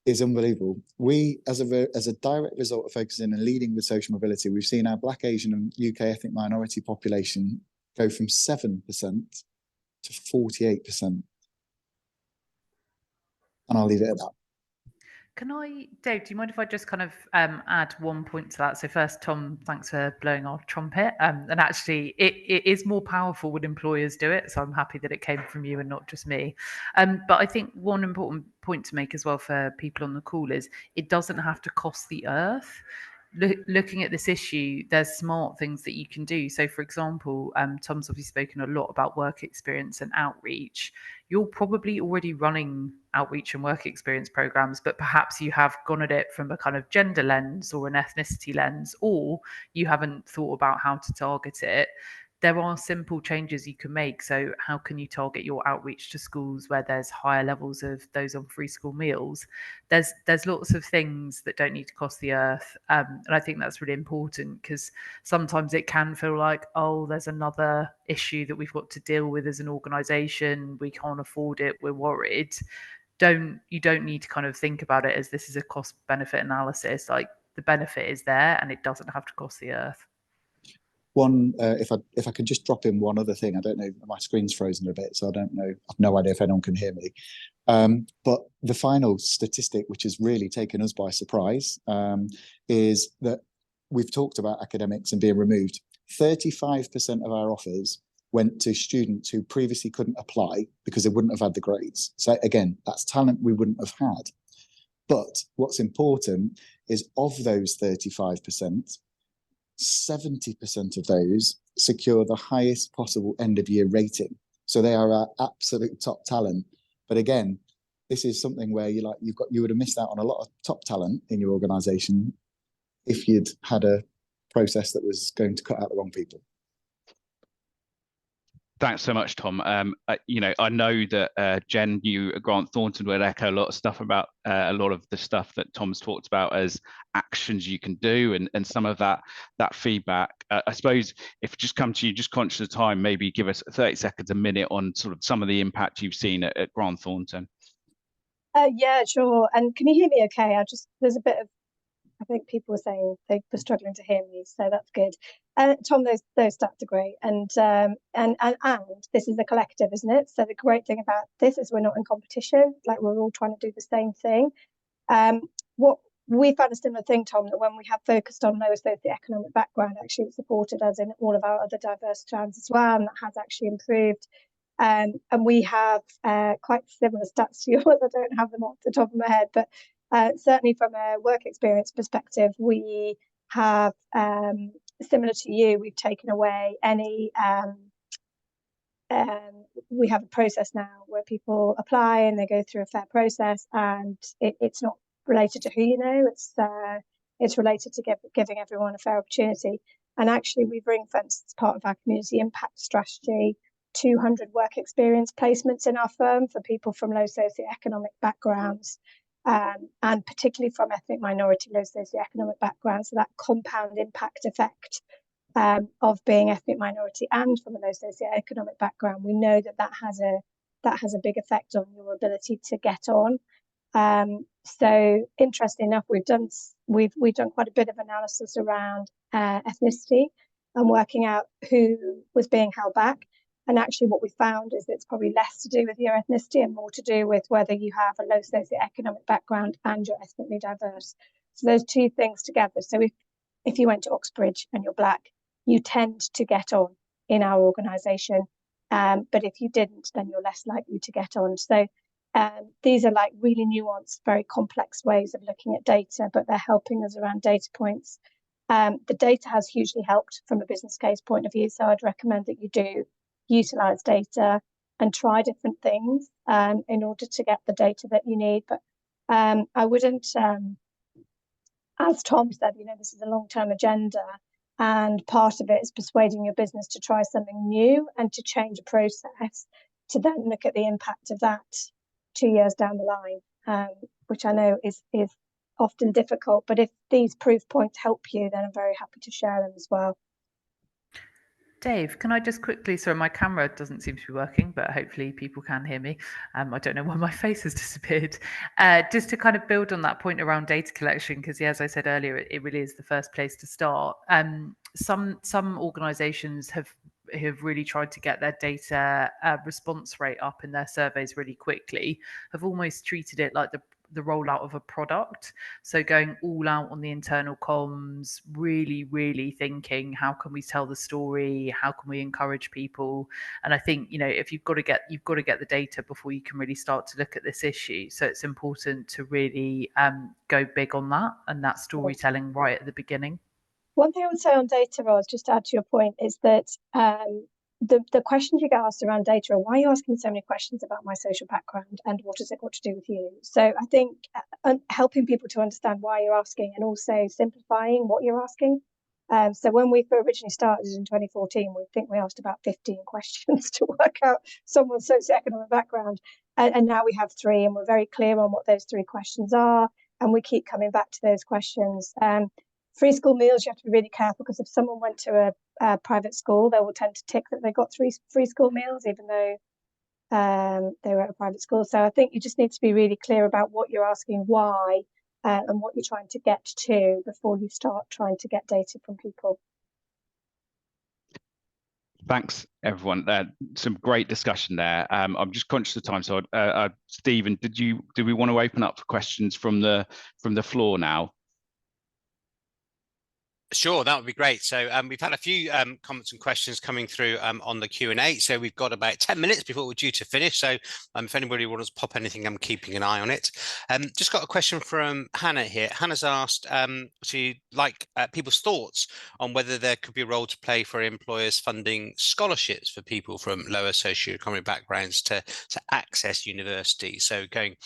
is unbelievable. We, as a direct result of focusing and leading with social mobility, we've seen our Black, Asian and UK ethnic minority population go from 7% to 48%. And I'll leave it at that. Can I, Dave, do you mind if I just kind of add one point to that? So first, Tom, thanks for blowing our trumpet. And actually, it is more powerful when employers do it. So I'm happy that it came from you and not just me. But I think one important point to make as well for people on the call is it doesn't have to cost the earth. Looking at this issue, there's smart things that you can do. So, for example, Tom's obviously spoken a lot about work experience and outreach. You're probably already running outreach and work experience programs, but perhaps you have gone at it from a kind of gender lens or an ethnicity lens, or you haven't thought about how to target it. There are simple changes you can make. So how can you target your outreach to schools where there's higher levels of those on free school meals? There's lots of things that don't need to cost the earth. And I think that's really important, because sometimes it can feel like, oh, there's another issue that we've got to deal with as an organization. We can't afford it. We're worried. You don't need to kind of think about it as this is a cost benefit analysis. Like, the benefit is there and it doesn't have to cost the earth. One, if I could just drop in one other thing, I don't know, my screen's frozen a bit, so I don't know, I've no idea if anyone can hear me. But the final statistic, which has really taken us by surprise, is that we've talked about academics and being removed. 35% of our offers went to students who previously couldn't apply because they wouldn't have had the grades. So again, that's talent we wouldn't have had. But what's important is, of those 35%, 70% of those secure the highest possible end of year rating. So they are our absolute top talent. But again, this is something where you would have missed out on a lot of top talent in your organization if you'd had a process that was going to cut out the wrong people. Thanks so much, Tom. I know that Jen, you at Grant Thornton would echo a lot of stuff about a lot of the stuff that Tom's talked about as actions you can do, and some of that feedback. I suppose if just come to you, just conscious of time, maybe give us 30 seconds, a minute on sort of some of the impact you've seen at Grant Thornton. Yeah, sure. And can you hear me okay? There's a bit of, I think people were saying they were struggling to hear me, so that's good. Tom, those stats are great, and this is a collective, isn't it? So the great thing about this is we're not in competition; like, we're all trying to do the same thing. What we found a similar thing, Tom, that when we have focused on lower socioeconomic background, actually it's supported us in all of our other diverse strands as well, and that has actually improved. And we have quite similar stats to yours. I don't have them off the top of my head, but certainly from a work experience perspective, we have, similar to you, we've taken away any, we have a process now where people apply and they go through a fair process, and it's not related to who you know, it's related to giving everyone a fair opportunity. And actually we've ring-fenced as part of our community impact strategy 200 work experience placements in our firm for people from low socioeconomic backgrounds, and particularly from ethnic minority low socioeconomic backgrounds. So that compound impact effect of being ethnic minority and from a low socioeconomic background, we know that has a big effect on your ability to get on. So interesting enough, we've done quite a bit of analysis around ethnicity and working out who was being held back. And actually what we found is it's probably less to do with your ethnicity and more to do with whether you have a low socioeconomic background and you're ethnically diverse. So those two things together. So if you went to Oxbridge and you're Black, you tend to get on in our organisation. But if you didn't, then you're less likely to get on. So these are like really nuanced, very complex ways of looking at data, but they're helping us around data points. The data has hugely helped from a business case point of view. So I'd recommend that you do utilise data and try different things in order to get the data that you need. But I wouldn't, as Tom said, this is a long-term agenda, and part of it is persuading your business to try something new and to change a process to then look at the impact of that 2 years down the line, which I know is often difficult. But if these proof points help you, then I'm very happy to share them as well. Dave, can I just quickly, sorry, my camera doesn't seem to be working, but hopefully people can hear me. I don't know why my face has disappeared. Just to kind of build on that point around data collection, because as I said earlier, it really is the first place to start. Some organisations have really tried to get their data response rate up in their surveys really quickly, have almost treated it like the rollout of a product. So going all out on the internal comms, really thinking, how can we tell the story? How can we encourage people? And I think, if you've got to get the data before you can really start to look at this issue. So it's important to really go big on that and that storytelling right at the beginning. One thing I would say on data, Roz, just to add to your point, is that the questions you get asked around data are, why are you asking so many questions about my social background and what has it got to do with you? So I think helping people to understand why you're asking and also simplifying what you're asking. So when we originally started in 2014, we asked about 15 questions to work out someone's socioeconomic background. And now we have 3, and we're very clear on what those 3 questions are. And we keep coming back to those questions. Free school meals, you have to be really careful, because if someone went to a private school, they will tend to tick that they got 3 free school meals, even though they were at a private school. So I think you just need to be really clear about what you're asking, why, and what you're trying to get to before you start trying to get data from people. Thanks, everyone. Some great discussion there. I'm just conscious of time, so Stephen, do we want to open up for questions from the floor now? Sure, that would be great. So we've had a few comments and questions coming through on the Q&A. So we've got about 10 minutes before we're due to finish. So if anybody wants to pop anything, I'm keeping an eye on it. Just got a question from Hannah here. Hannah's asked she'd like people's thoughts on whether there could be a role to play for employers funding scholarships for people from lower socioeconomic backgrounds to access university. So going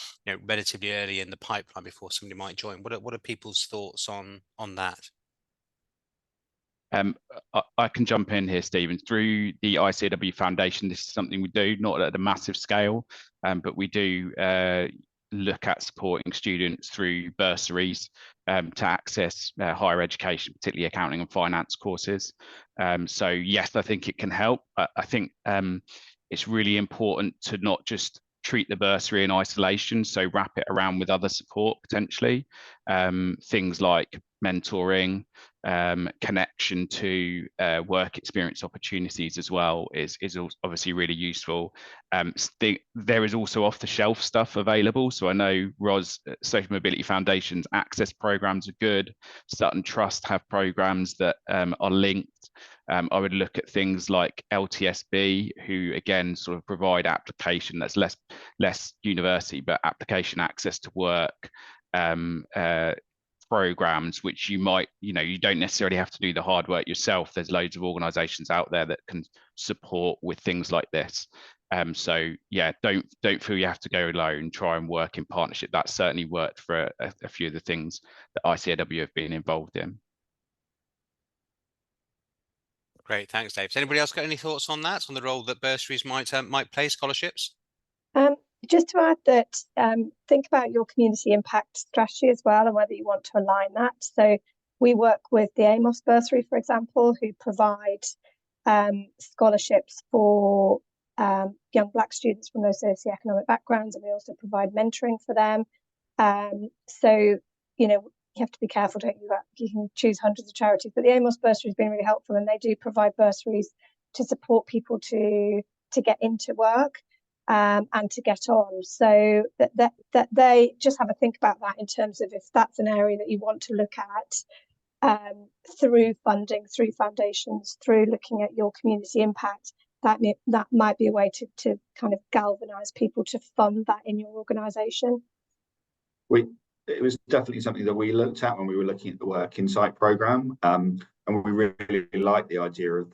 relatively early in the pipeline before somebody might join. What are people's thoughts on that? I can jump in here, Stephen. Through the ICAEW Foundation, this is something we do, not at a massive scale, but we do look at supporting students through bursaries to access higher education, particularly accounting and finance courses. So yes, I think it can help. I think it's really important to not just treat the bursary in isolation, so wrap it around with other support potentially. Things like mentoring, connection to work experience opportunities as well is obviously really useful. There is also off-the-shelf stuff available. So I know Ros, Social Mobility Foundation's access programs are good. Sutton Trust have programs that are linked. I would look at things like LTSB, who again sort of provide application that's less university, but application access to work programs, which you might, you don't necessarily have to do the hard work yourself. There's loads of organizations out there that can support with things like this. So yeah, don't feel you have to go alone. Try and work in partnership. That certainly worked for a few of the things that ICAEW have been involved in. Great, thanks, Dave. Has anybody else got any thoughts on that, on the role that bursaries might play, scholarships? Just to add that, think about your community impact strategy as well, and whether you want to align that. So we work with the Amos Bursary, for example, who provide scholarships for young Black students from those socioeconomic backgrounds, and we also provide mentoring for them. So, you have to be careful, don't you? You can choose hundreds of charities, but the Amos Bursary has been really helpful, and they do provide bursaries to support people to get into work and to get on. So that they just have a think about that in terms of if that's an area that you want to look at through funding, through foundations, through looking at your community impact. That might be a way to kind of galvanise people to fund that in your organisation. It was definitely something that we looked at when we were looking at the Work Insight programme, and we really liked the idea of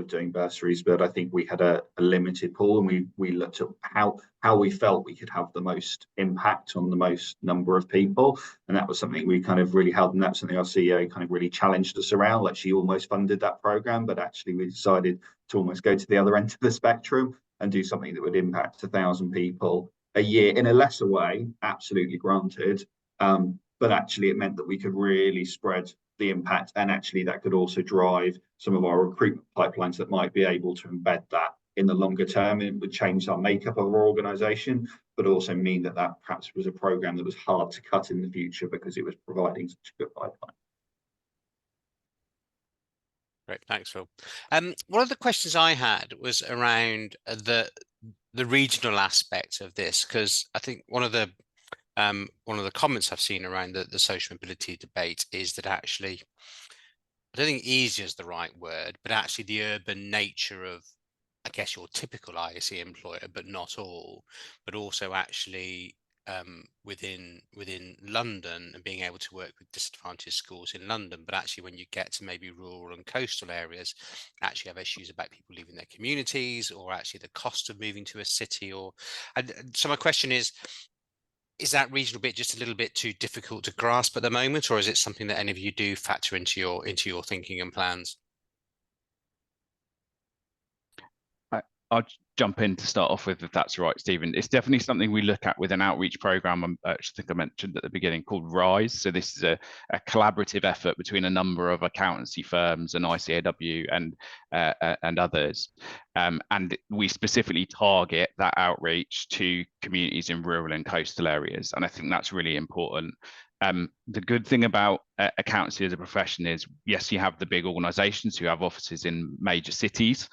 doing bursaries, but I think we had a limited pool, and we looked at how we felt we could have the most impact on the most number of people, and that was something we kind of really held, and that's something our CEO kind of really challenged us around. Like, she almost funded that programme, but actually we decided to almost go to the other end of the spectrum and do something that would impact 1,000 people a year in a lesser way, absolutely granted, but actually it meant that we could really spread the impact, and actually that could also drive some of our recruitment pipelines that might be able to embed that in the longer term. It would change our makeup of our organisation, but also mean that perhaps was a programme that was hard to cut in the future because it was providing such a good pipeline. Great, thanks, Phil. One of the questions I had was around the regional aspect of this, because I think one of the comments I've seen around the social mobility debate is that actually, I don't think easy is the right word, but actually the urban nature of, I guess, your typical ISE employer, but not all, but also actually within London, and being able to work with disadvantaged schools in London, but actually when you get to maybe rural and coastal areas, actually have issues about people leaving their communities, or actually the cost of moving to a city. So my question is that regional bit just a little bit too difficult to grasp at the moment, or is it something that any of you do factor into your thinking and plans? I'll jump in to start off with, if that's right, Stephen. It's definitely something we look at with an outreach program, I think I mentioned at the beginning, called RISE. So this is a collaborative effort between a number of accountancy firms and ICAEW and others. And we specifically target that outreach to communities in rural and coastal areas. And I think that's really important. The good thing about accountancy as a profession is, yes, you have the big organizations who have offices in major cities,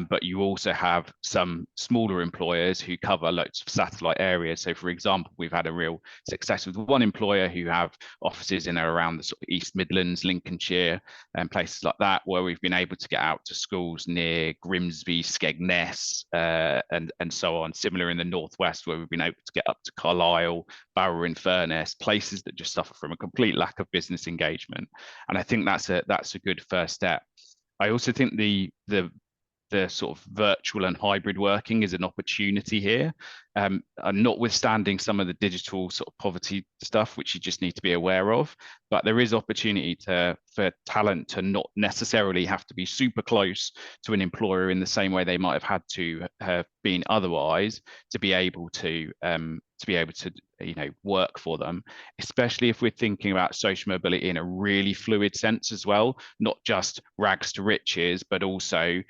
but you also have some smaller employers who cover lots of satellite areas. So for example, we've had a real success with one employer who have offices in and around the sort of East Midlands, Lincolnshire, and places like that, where we've been able to get out to schools near Grimsby, Skegness, and so on. Similar in the Northwest, where we've been able to get up to Carlisle, Barrow in Furness, places that just suffer from a complete lack of business engagement. And I think that's a good first step. I also think the sort of virtual and hybrid working is an opportunity here, and notwithstanding some of the digital sort of poverty stuff, which you just need to be aware of. But there is opportunity for talent to not necessarily have to be super close to an employer in the same way they might have had to have been otherwise, to be able to work for them, especially if we're thinking about social mobility in a really fluid sense as well, not just rags to riches, but also,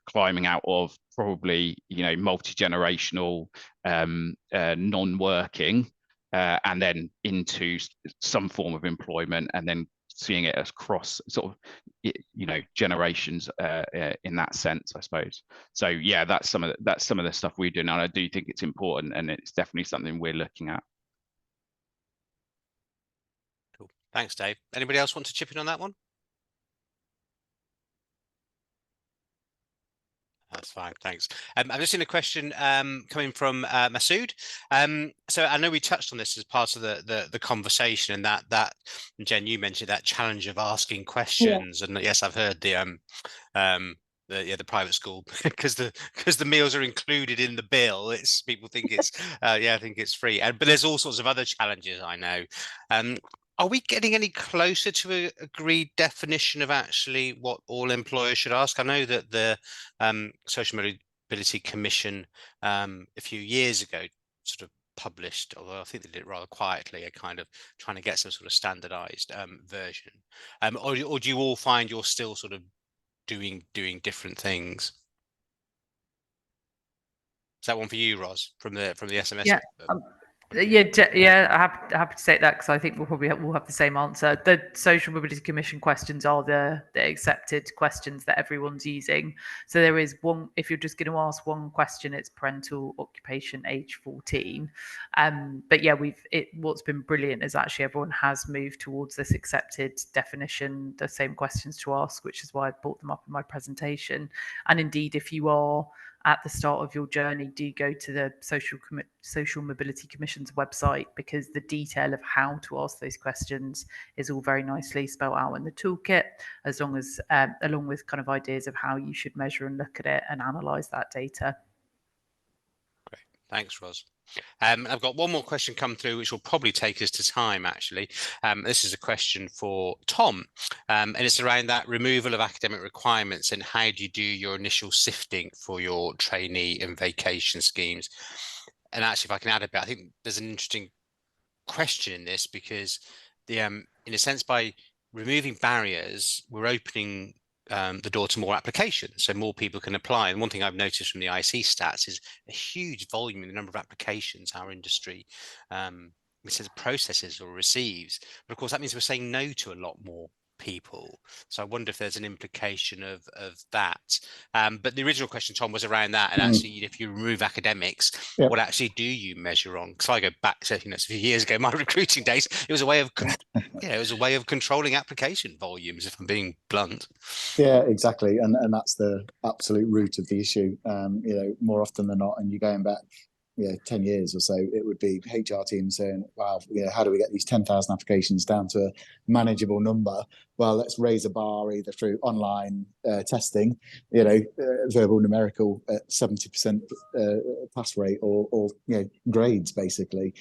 climbing out of probably, multi-generational non-working and then into some form of employment, and then seeing it across sort of, you know, generations in that sense, I suppose. So yeah, that's some of the stuff we do, and I do think it's important, and it's definitely something we're looking at. Cool. Thanks, Dave. Anybody else want to chip in on that one? That's fine, thanks. I've just seen a question coming from Masood. So I know we touched on this as part of the conversation, and that Jen, you mentioned that challenge of asking questions, and yes, I've heard the private school because the meals are included in the bill. It's people think it's I think it's free, but there's all sorts of other challenges, I know. Are we getting any closer to an agreed definition of actually what all employers should ask? I know that the Social Mobility Commission a few years ago sort of published, although I think they did it rather quietly, a kind of trying to get some sort of standardized version. Or do you all find you're still sort of doing different things? Is that one for you, Ros, from the SMS? Yeah. Yeah, I have to say that because I think we'll have the same answer. The Social Mobility Commission questions are the accepted questions that everyone's using. So there is one, if you're just going to ask one question, it's parental occupation age 14. But yeah, what's been brilliant is actually everyone has moved towards this accepted definition, the same questions to ask, which is why I brought them up in my presentation. And indeed, if you are at the start of your journey, do go to the Social Mobility Commission's website, because the detail of how to ask those questions is all very nicely spelled out in the toolkit, as long as along with kind of ideas of how you should measure and look at it and analyze that data. Great, thanks, Ros. I've got one more question come through, which will probably take us to time, actually. This is a question for Tom, and it's around that removal of academic requirements and how do you do your initial sifting for your trainee and vacation schemes. And actually, if I can add a bit, I think there's an interesting question in this, because in a sense, by removing barriers, we're opening the door to more applications, so more people can apply. And one thing I've noticed from the IC stats is a huge volume in the number of applications our industry processes or receives. But of course, that means we're saying no to a lot more people. So I wonder if there's an implication of that. But the original question, Tom, was around that, and actually, if you remove academics, what actually do you measure on? Because I go back, so it's a few years ago, my recruiting days, it was a way of controlling application volumes, if I'm being blunt. Yeah, exactly, and that's the absolute root of the issue. More often than not, and you're going back 10 years or so, it would be HR teams saying, wow, how do we get these 10,000 applications down to a manageable number? Well, let's raise a bar either through online testing, verbal numerical at 70% pass rate, or grades, basically.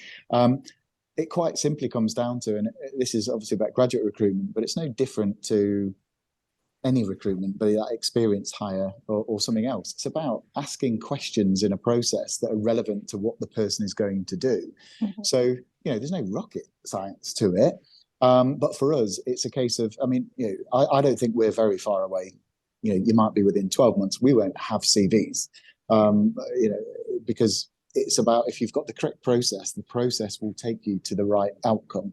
It quite simply comes down to, and this is obviously about graduate recruitment, but it's no different to any recruitment, be that experience hire or something else. It's about asking questions in a process that are relevant to what the person is going to do. So, there's no rocket science to it. But for us, it's a case of, I don't think we're very far away. You might be within 12 months, we won't have CVs, because it's about, if you've got the correct process, the process will take you to the right outcome.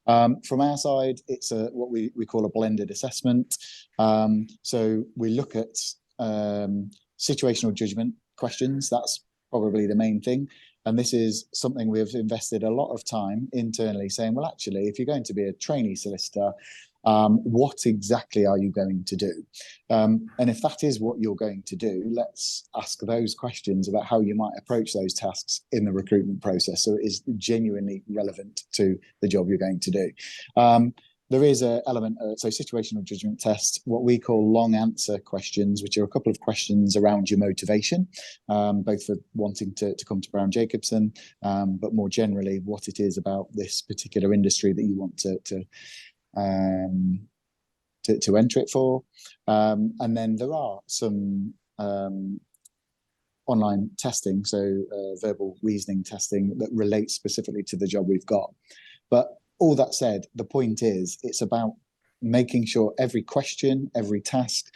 From our side, it's what we call a blended assessment. So we look at situational judgment questions. That's probably the main thing. And this is something we've invested a lot of time internally saying, well, actually, if you're going to be a trainee solicitor, what exactly are you going to do? And if that is what you're going to do, let's ask those questions about how you might approach those tasks in the recruitment process, so it is genuinely relevant to the job you're going to do. There is an element, so situational judgment test, what we call long answer questions, which are a couple of questions around your motivation, both for wanting to come to Browne Jacobson, but more generally, what it is about this particular industry that you want to enter it for. And then there are some online testing, so verbal reasoning testing that relates specifically to the job we've got. But all that said, the point is, it's about making sure every question, every task,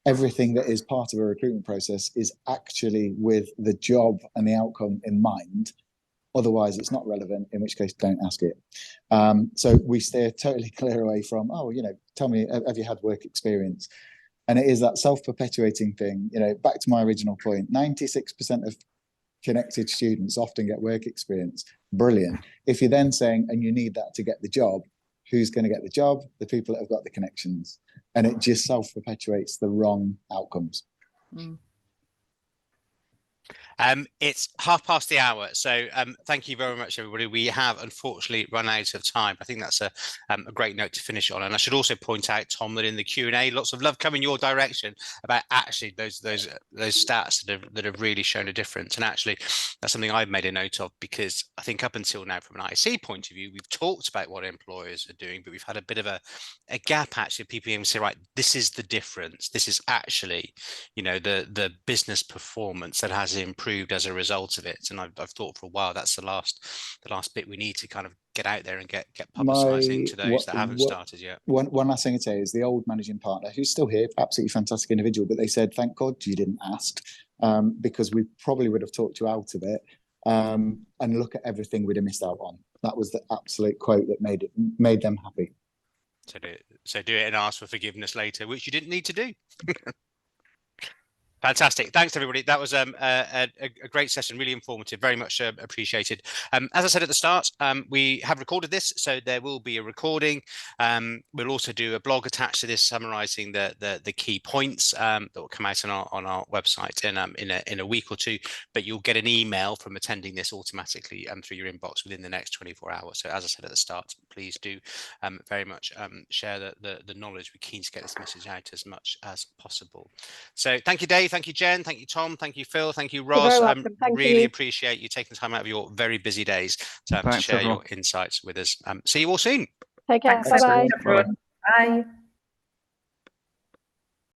everything that is part of a recruitment process is actually with the job and the outcome in mind, Otherwise, it's not relevant, in which case don't ask it. So we steer totally clear away from, oh, tell me, have you had work experience? And it is that self-perpetuating thing. Back to my original point, 96% of connected students often get work experience. Brilliant. If you're then saying, and you need that to get the job, who's going to get the job? The people that have got the connections. And it just self-perpetuates the wrong outcomes. It's 1:30, so thank you very much, everybody. We have unfortunately run out of time. I think that's a great note to finish on. And I should also point out, Tom, that in the Q&A, lots of love coming your direction about actually those stats that have really shown a difference. And actually, that's something I've made a note of, because I think up until now, from an IC point of view, we've talked about what employers are doing, but we've had a bit of a gap, actually, people even say, right, this is the difference. This is actually, the business performance that has improved as a result of it. And I've thought for a while that's the last bit we need to kind of get out there and get publicising to those that haven't started yet. One last thing I'd say is the old managing partner, who's still here, absolutely fantastic individual, but they said, thank God you didn't ask, because we probably would have talked you out of it, and look at everything we'd have missed out on. That was the absolute quote that made them happy. So do it and ask for forgiveness later, which you didn't need to do. Fantastic. Thanks, everybody. That was a great session, really informative, very much appreciated. As I said at the start, we have recorded this, so there will be a recording. We'll also do a blog attached to this summarising the key points that will come out on our website in a week or two, but you'll get an email from attending this automatically through your inbox within the next 24 hours. So as I said at the start, please do very much share the knowledge. We're keen to get this message out as much as possible. So thank you, Dave. Thank you, Jen. Thank you, Tom. Thank you, Phil. Thank you, Roz. Really appreciate you taking time out of your very busy days to share your insights with us. See you all soon. Take care. Bye-bye. Bye.